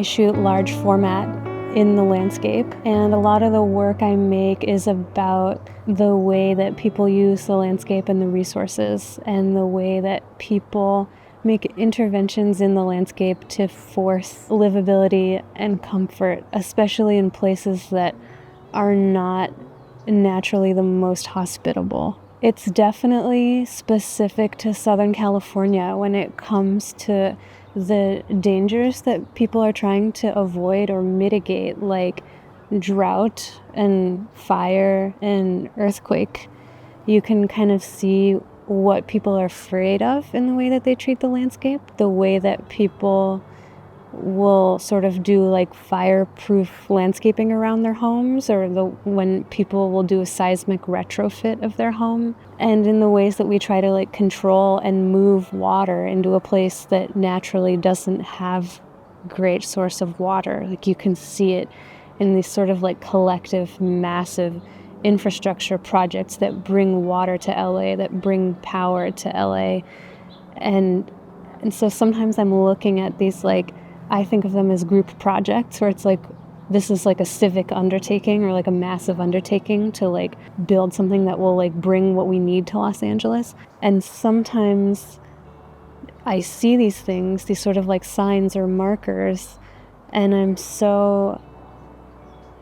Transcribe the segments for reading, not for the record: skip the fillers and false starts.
shoot large format in the landscape, and a lot of the work I make is about the way that people use the landscape and the resources, and the way that people make interventions in the landscape to force livability and comfort, especially in places that are not naturally the most hospitable. It's definitely specific to Southern California when it comes to the dangers that people are trying to avoid or mitigate, like drought and fire and earthquake. You can kind of see what people are afraid of in the way that they treat the landscape, the way that people will sort of do like fireproof landscaping around their homes, or when people will do a seismic retrofit of their home, and in the ways that we try to like control and move water into a place that naturally doesn't have great source of water. Like you can see it in these sort of like collective massive infrastructure projects that bring water to LA, that bring power to LA. And so sometimes I'm looking at these, like, I think of them as group projects where it's like, this is like a civic undertaking or like a massive undertaking to like build something that will like bring what we need to Los Angeles. And sometimes I see these things, these sort of like signs or markers, and I'm so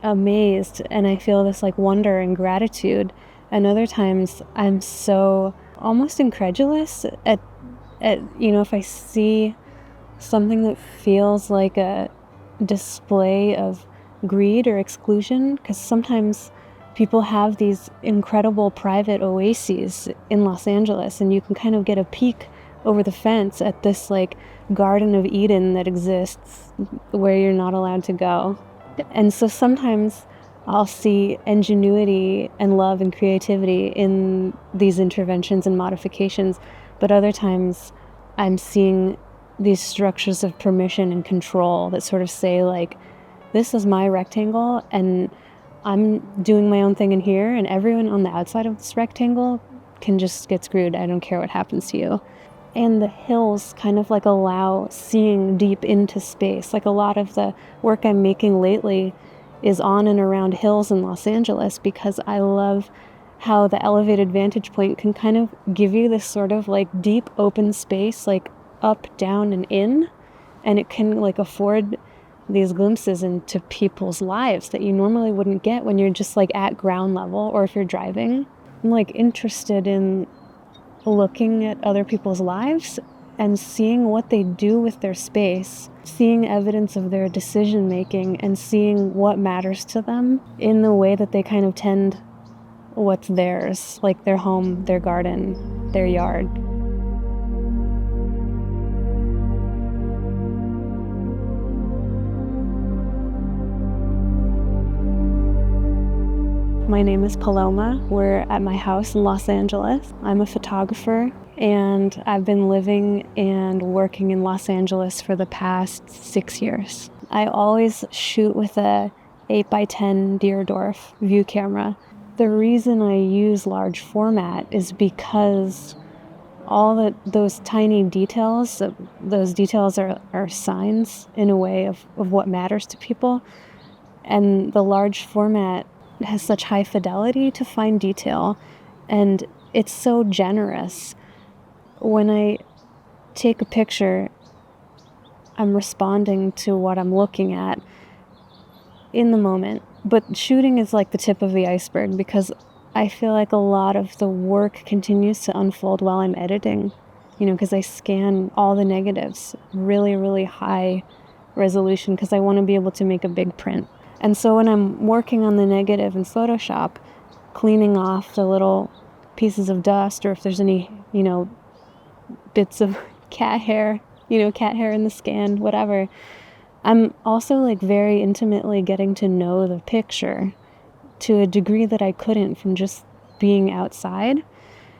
amazed and I feel this like wonder and gratitude. And other times I'm so almost incredulous at if I see something that feels like a display of greed or exclusion, because sometimes people have these incredible private oases in Los Angeles, and you can kind of get a peek over the fence at this like Garden of Eden that exists where you're not allowed to go. And so sometimes I'll see ingenuity and love and creativity in these interventions and modifications, but other times I'm seeing these structures of permission and control that sort of say like, this is my rectangle and I'm doing my own thing in here, and everyone on the outside of this rectangle can just get screwed. I don't care what happens to you. And the hills kind of like allow seeing deep into space. Like a lot of the work I'm making lately is on and around hills in Los Angeles, because I love how the elevated vantage point can kind of give you this sort of like deep open space, like up, down, and in, and it can like afford these glimpses into people's lives that you normally wouldn't get when you're just like at ground level or if you're driving. I'm like interested in looking at other people's lives and seeing what they do with their space, seeing evidence of their decision making, and seeing what matters to them in the way that they kind of tend what's theirs, like their home, their garden, their yard. My name is Paloma. We're at my house in Los Angeles. I'm a photographer, and I've been living and working in Los Angeles for the past 6 years. I always shoot with a 8x10 Deerdorf view camera. The reason I use large format is because all those tiny details, those details are signs in a way of what matters to people. And the large format has such high fidelity to fine detail, and it's so generous. When I take a picture, I'm responding to what I'm looking at in the moment. But shooting is like the tip of the iceberg, because I feel like a lot of the work continues to unfold while I'm editing, because I scan all the negatives really, really high resolution because I want to be able to make a big print. And so when I'm working on the negative in Photoshop, cleaning off the little pieces of dust, or if there's any, bits of cat hair in the scan, whatever, I'm also like very intimately getting to know the picture to a degree that I couldn't from just being outside.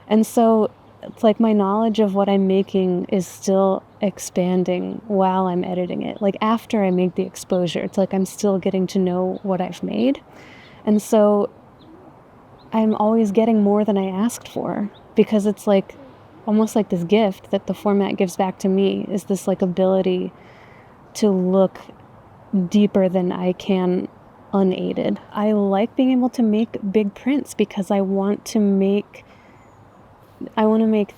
And so it's like my knowledge of what I'm making is still expanding while I'm editing it. Like after I make the exposure, it's like I'm still getting to know what I've made. And so I'm always getting more than I asked for, because it's like almost like this gift that the format gives back to me, is this like ability to look deeper than I can unaided. I like being able to make big prints because I want to make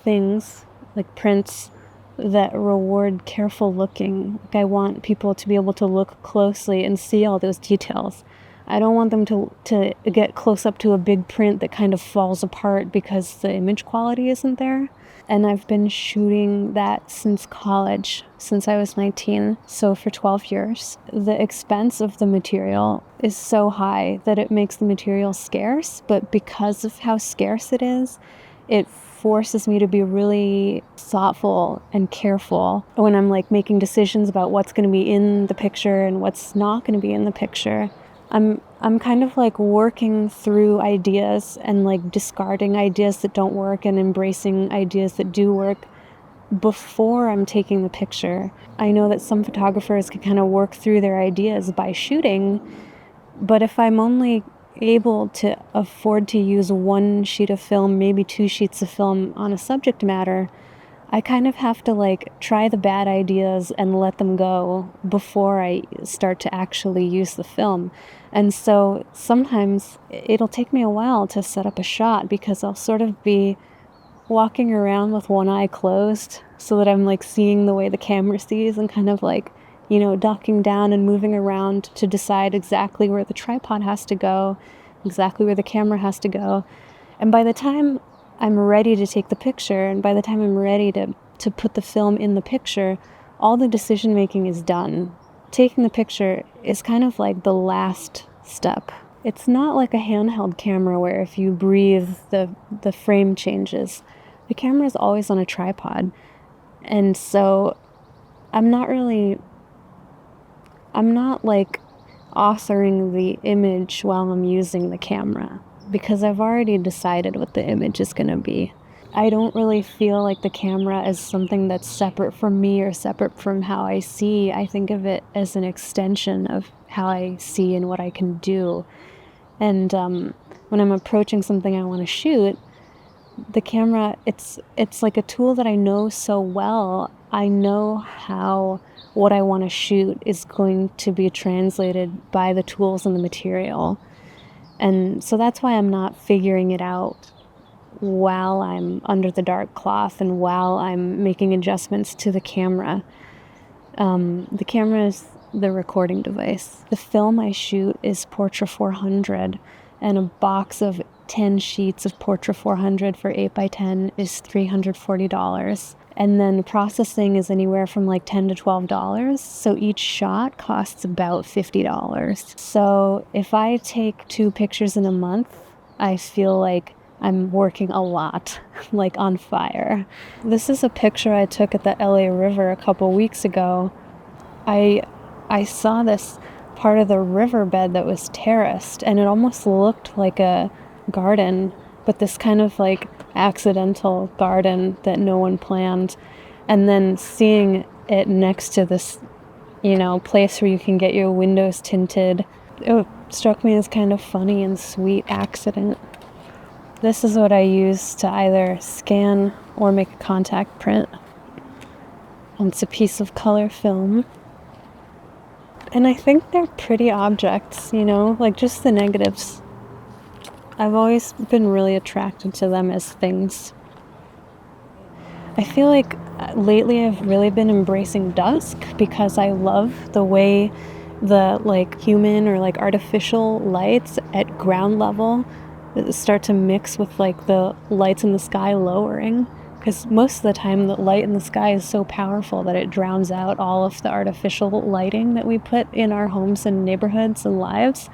things like prints that reward careful looking. Like I want people to be able to look closely and see all those details. I don't want them to get close up to a big print that kind of falls apart because the image quality isn't there. And I've been shooting that since college, since I was 19, so for 12 years. The expense of the material is so high that it makes the material scarce, but because of how scarce it is, it forces me to be really thoughtful and careful when I'm like making decisions about what's going to be in the picture and what's not going to be in the picture. I'm kind of like working through ideas and like discarding ideas that don't work and embracing ideas that do work before I'm taking the picture. I know that some photographers can kind of work through their ideas by shooting, but if I'm only able to afford to use one sheet of film, maybe 2 sheets of film on a subject matter, I kind of have to like try the bad ideas and let them go before I start to actually use the film. And so sometimes it'll take me a while to set up a shot because I'll sort of be walking around with one eye closed so that I'm like seeing the way the camera sees and kind of like, ducking down and moving around to decide exactly where the tripod has to go, exactly where the camera has to go. And by the time I'm ready to take the picture, and by the time I'm ready to put the film in the picture, all the decision making is done. Taking the picture is kind of like the last step. It's not like a handheld camera where if you breathe, the frame changes. The camera is always on a tripod. And so I'm not like authoring the image while I'm using the camera because I've already decided what the image is going to be. I don't really feel like the camera is something that's separate from me or separate from how I see. I think of it as an extension of how I see and what I can do. And when I'm approaching something I want to shoot, the camera, it's like a tool that I know so well. I know how what I want to shoot is going to be translated by the tools and the material. And so that's why I'm not figuring it out while I'm under the dark cloth and while I'm making adjustments to the camera. The camera is the recording device. The film I shoot is Portra 400, and a box of 10 sheets of Portra 400 for 8x10 is $340. And then processing is anywhere from like $10 to $12. So each shot costs about $50. So if I take 2 pictures in a month, I feel like I'm working a lot, like on fire. This is a picture I took at the LA River a couple weeks ago. I saw this part of the riverbed that was terraced, and it almost looked like a garden, but this kind of like accidental garden that no one planned. And then seeing it next to this, place where you can get your windows tinted, it struck me as kind of funny and sweet accident. This is what I use to either scan or make a contact print. And it's a piece of color film. And I think they're pretty objects, like just the negatives. I've always been really attracted to them as things. I feel like lately I've really been embracing dusk because I love the way the like human or like artificial lights at ground level start to mix with like the lights in the sky lowering. Because most of the time the light in the sky is so powerful that it drowns out all of the artificial lighting that we put in our homes and neighborhoods and lives.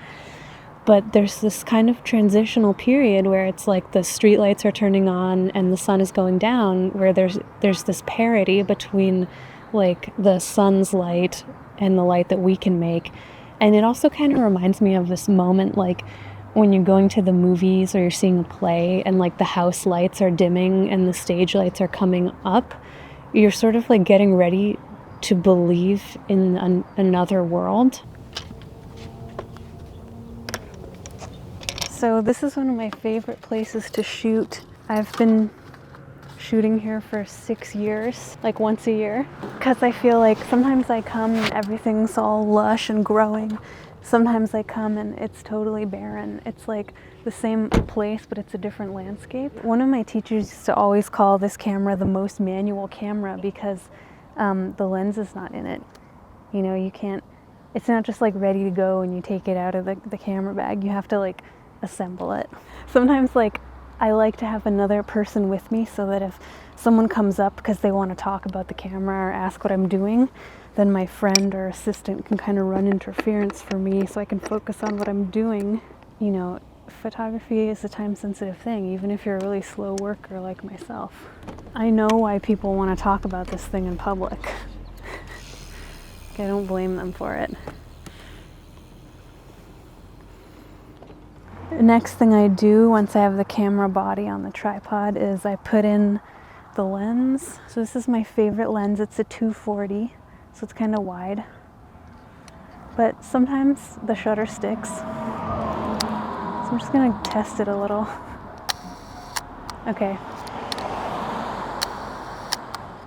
But there's this kind of transitional period where it's like the street lights are turning on and the sun is going down, where there's this parity between like the sun's light and the light that we can make. And it also kind of reminds me of this moment like when you're going to the movies or you're seeing a play and like the house lights are dimming and the stage lights are coming up. You're sort of like getting ready to believe in another world. So this is one of my favorite places to shoot. I've been shooting here for 6 years, like once a year, because I feel like sometimes I come and everything's all lush and growing. Sometimes I come and it's totally barren. It's like the same place, but it's a different landscape. One of my teachers used to always call this camera the most manual camera because the lens is not in it. You know, you can't, it's not just like ready to go and you take it out of the camera bag. You have to like assemble it. Sometimes like I like to have another person with me so that if someone comes up because they want to talk about the camera or ask what I'm doing, then my friend or assistant can kind of run interference for me so I can focus on what I'm doing. You know, photography is a time-sensitive thing, even if you're a really slow worker like myself. I know why people want to talk about this thing in public. I don't blame them for it. The next thing I do once I have the camera body on the tripod is I put in the lens. So this is my favorite lens. It's a 240, so it's kind of wide. But sometimes the shutter sticks. So I'm just gonna test it a little. Okay.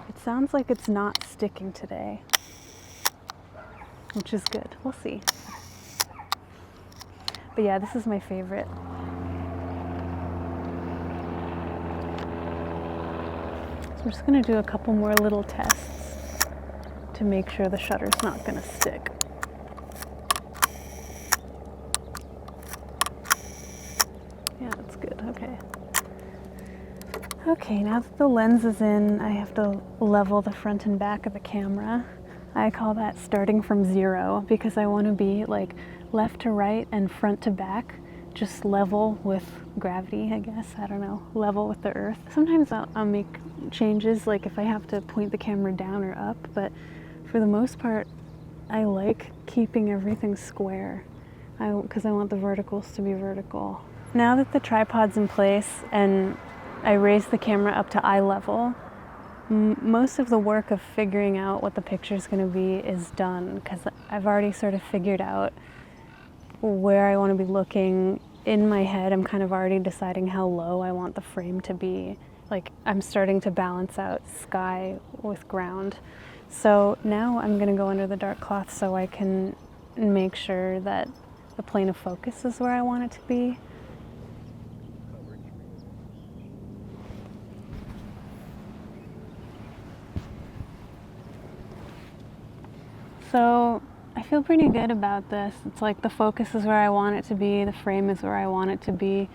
It sounds like it's not sticking today, which is good. We'll see. But yeah, this is my favorite. So I'm just gonna do a couple more little tests to make sure the shutter's not gonna stick. Yeah, that's good, okay. Okay, now that the lens is in, I have to level the front and back of the camera. I call that starting from 0 because I want to be like left to right and front to back, just level with gravity, I guess. I don't know, level with the earth. Sometimes I'll make changes, like if I have to point the camera down or up, but for the most part, I like keeping everything square because I want the verticals to be vertical. Now that the tripod's in place and I raise the camera up to eye level, most of the work of figuring out what the picture is going to be is done because I've already sort of figured out where I want to be looking. In my head, I'm kind of already deciding how low I want the frame to be. Like I'm starting to balance out sky with ground. So now I'm going to go under the dark cloth so I can make sure that the plane of focus is where I want it to be. So I feel pretty good about this. It's like the focus is where I want it to be, the frame is where I want it to be.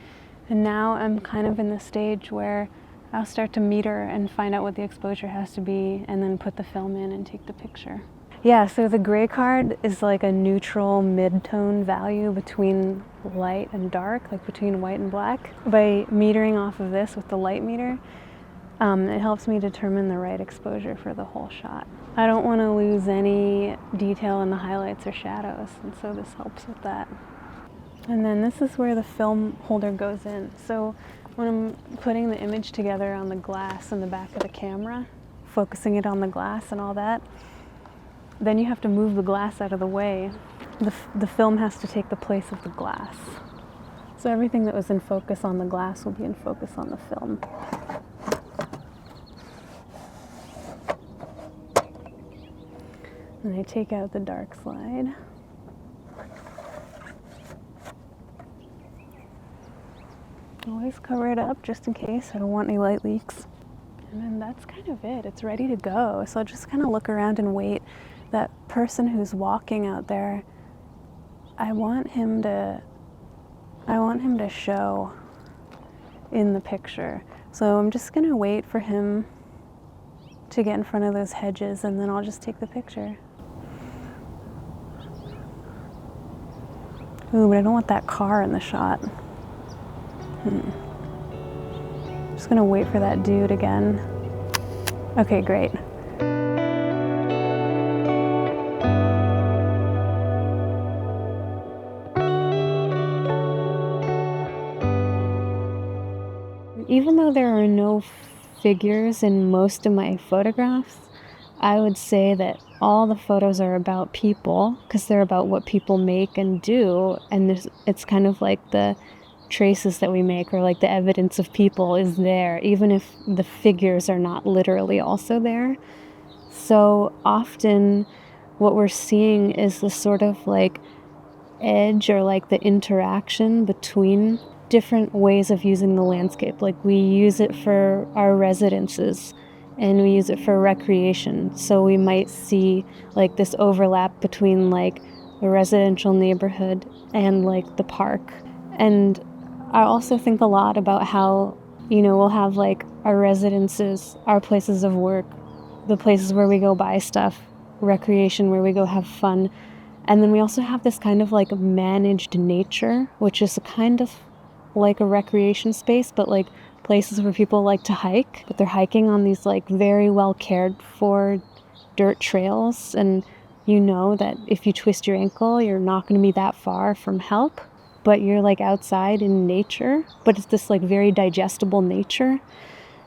And now I'm kind of in the stage where I'll start to meter and find out what the exposure has to be and then put the film in and take the picture. Yeah, so the gray card is like a neutral mid-tone value between light and dark, like between white and black. By metering off of this with the light meter, it helps me determine the right exposure for the whole shot. I don't want to lose any detail in the highlights or shadows, and so this helps with that. And then this is where the film holder goes in. So when I'm putting the image together on the glass in the back of the camera, focusing it on the glass and all that, then you have to move the glass out of the way. The film has to take the place of the glass. So everything that was in focus on the glass will be in focus on the film. And I take out the dark slide. Always cover it up just in case. I don't want any light leaks. And then that's kind of it. It's ready to go. So I'll just kind of look around and wait. That person who's walking out there, I want him to show in the picture. So I'm just gonna wait for him to get in front of those hedges and then I'll just take the picture. Ooh, but I don't want that car in the shot. Just gonna wait for that dude again. Okay, great. Even though there are no figures in most of my photographs, I would say that all the photos are about people because they're about what people make and do, and it's kind of like the traces that we make, or like the evidence of people is there, even if the figures are not literally also there. So often what we're seeing is this sort of like edge, or like the interaction between different ways of using the landscape. Like we use it for our residences and we use it for recreation. So we might see like this overlap between like the residential neighborhood and like the park. And I also think a lot about how, we'll have like our residences, our places of work, the places where we go buy stuff, recreation, where we go have fun. And then we also have this kind of like managed nature, which is a kind of like a recreation space, but like places where people like to hike, but they're hiking on these like very well cared for dirt trails. And you know that if you twist your ankle, you're not going to be that far from help, but you're like outside in nature, but it's this like very digestible nature.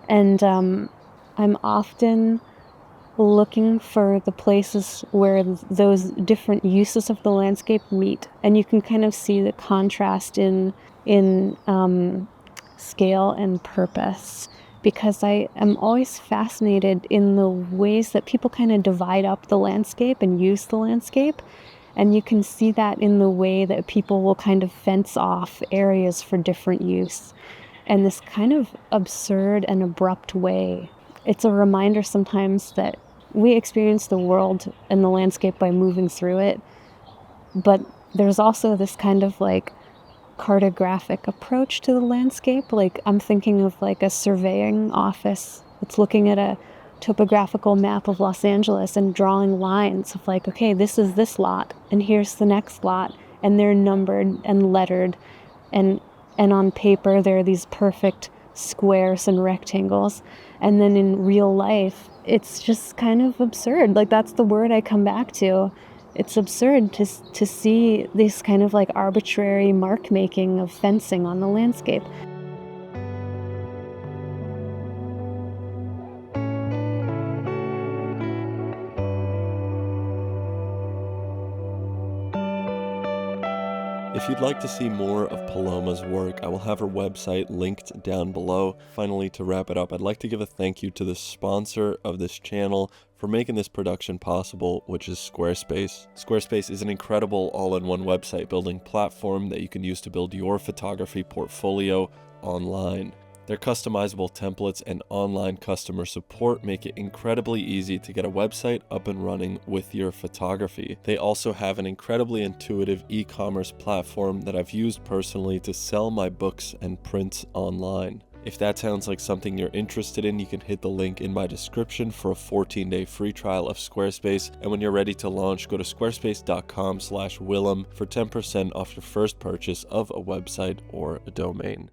And I'm often looking for the places where those different uses of the landscape meet, and you can kind of see the contrast in scale and purpose, because I am always fascinated in the ways that people kind of divide up the landscape and use the landscape. And you can see that in the way that people will kind of fence off areas for different use, and this kind of absurd and abrupt way. It's a reminder sometimes that we experience the world and the landscape by moving through it, but there's also this kind of like cartographic approach to the landscape. Like I'm thinking of like a surveying office that's looking at a topographical map of Los Angeles and drawing lines of like, okay, this is this lot and here's the next lot, and they're numbered and lettered, and on paper there are these perfect squares and rectangles. And then in real life, it's just kind of absurd. Like that's the word I come back to. It's absurd to see this kind of like arbitrary mark making of fencing on the landscape. If you'd like to see more of Paloma's work, I will have her website linked down below. Finally, to wrap it up, I'd like to give a thank you to the sponsor of this channel for making this production possible, which is Squarespace. Squarespace is an incredible all-in-one website building platform that you can use to build your photography portfolio online. Their customizable templates and online customer support make it incredibly easy to get a website up and running with your photography. They also have an incredibly intuitive e-commerce platform that I've used personally to sell my books and prints online. If that sounds like something you're interested in, you can hit the link in my description for a 14-day free trial of Squarespace. And when you're ready to launch, go to squarespace.com/Willem for 10% off your first purchase of a website or a domain.